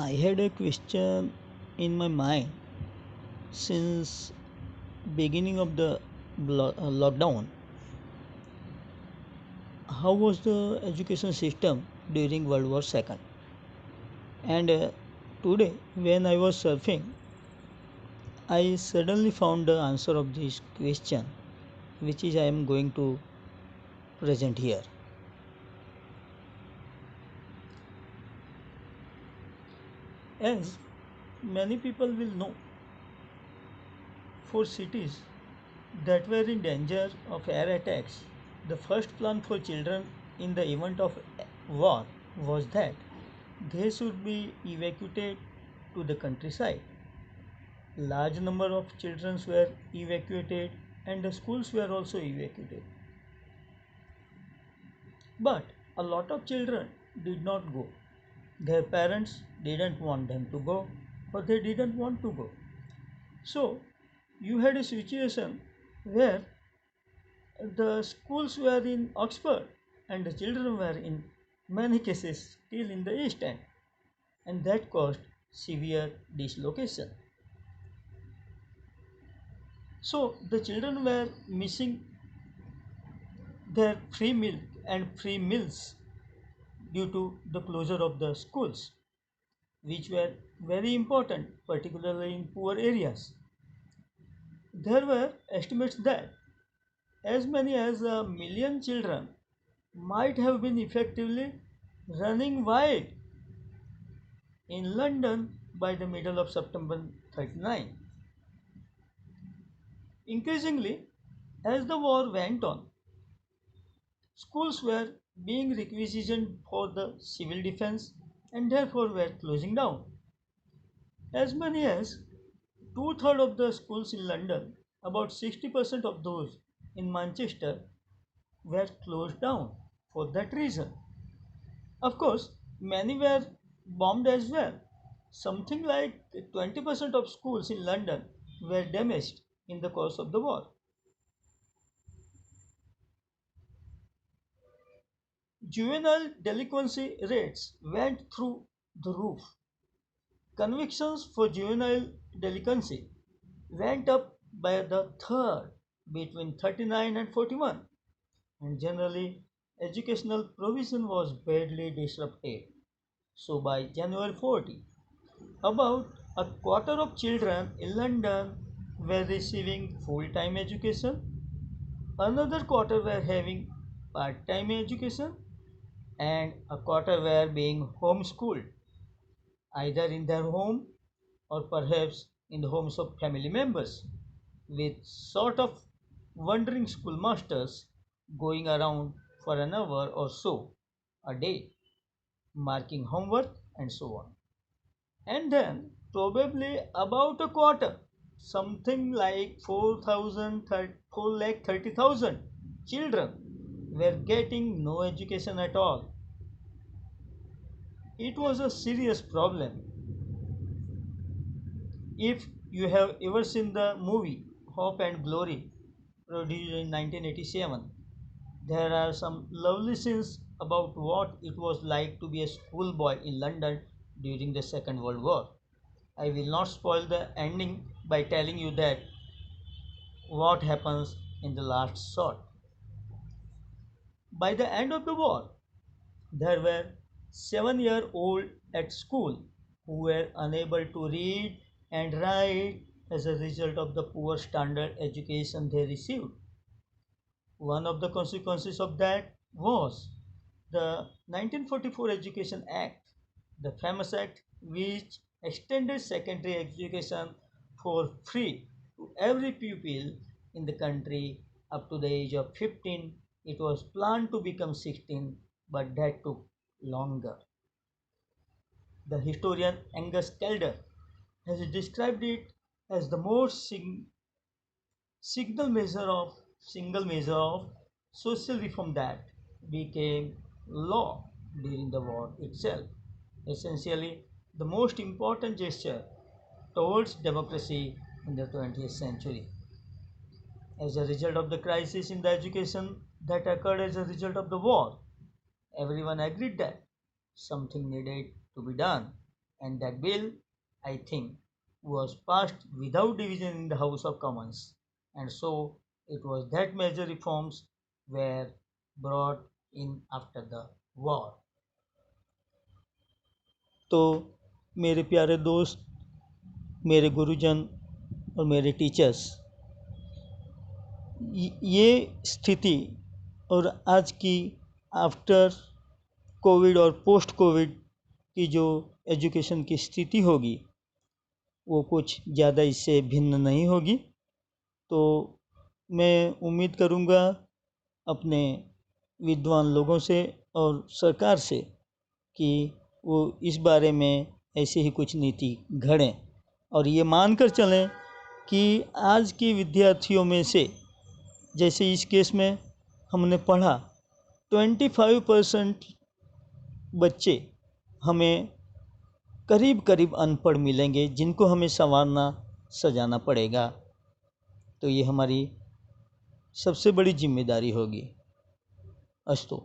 I had a question in my mind since beginning of the lockdown. How was the education system during World War II? And today, when I was surfing, I suddenly found the answer of this question, which is I am going to present here. As many people will know, for cities that were in danger of air attacks, the first plan for children in the event of war was that they should be evacuated to the countryside. Large number of children were evacuated and the schools were also evacuated. But a lot of children did not go. Their parents didn't want them to go or they didn't want to go. So you had a situation where the schools were in Oxford and the children were in many cases still in the East End, and that caused severe dislocation. So the children were missing their free milk and free meals due to the closure of the schools, which were very important, particularly in poor areas. There were estimates that as many as 1 million children might have been effectively running wild in London by the middle of September 39. Increasingly, as the war went on, schools were being requisitioned for the civil defense and therefore were closing down. As many as two-thirds of the schools in London, about 60% of those in Manchester, were closed down for that reason. Of course, many were bombed as well. Something like 20% of schools in London were damaged in the course of the war. Juvenile delinquency rates went through the roof. Convictions for juvenile delinquency went up by the third between 39 and 41, and generally educational provision was badly disrupted. So by January 40, about a quarter of children in London were receiving full-time education, another quarter were having part-time education, and a quarter were being homeschooled, either in their home or perhaps in the homes of family members, with sort of wandering schoolmasters going around for an hour or so a day, marking homework and so on. And then probably about a quarter, something like 4,000, 4,30,000 children were getting no education at all. It was a serious problem. If you have ever seen the movie Hope and Glory, produced in 1987, there are some lovely scenes about what it was like to be a schoolboy in London during the Second World War. I will not spoil the ending by telling you that what happens in the last shot. By the end of the war, there were 7-year-olds at school who were unable to read and write as a result of the poor standard education they received. One of the consequences of that was the 1944 Education Act, the famous act which extended secondary education for free to every pupil in the country up to the age of 15. It was planned to become 16, but that took longer. The historian Angus Calder has described it as the most single measure of social reform that became law during the war itself. Essentially, the most important gesture towards democracy in the 20th century. As a result of the crisis in the education that occurred as a result of the war, everyone agreed that something needed to be done. and that bill, I think, was passed without division in the House of Commons, and so it was that major reforms were brought in after the war. तो मेरे प्यारे दोस्त, मेरे गुरुजन और मेरे teachers, ये स्थिति और आज की आफ्टर कोविड और पोस्ट कोविड की जो एजुकेशन की स्थिति होगी वो कुछ ज़्यादा इससे भिन्न नहीं होगी। तो मैं उम्मीद करूँगा अपने विद्वान लोगों से और सरकार से कि वो इस बारे में ऐसे ही कुछ नीति घड़ें और ये मानकर चलें कि आज के विद्यार्थियों में से, जैसे इस केस में हमने पढ़ा, 25% बच्चे हमें करीब करीब अनपढ़ मिलेंगे जिनको हमें संवारना सजाना पड़ेगा। तो ये हमारी सबसे बड़ी जिम्मेदारी होगी। अस्तु।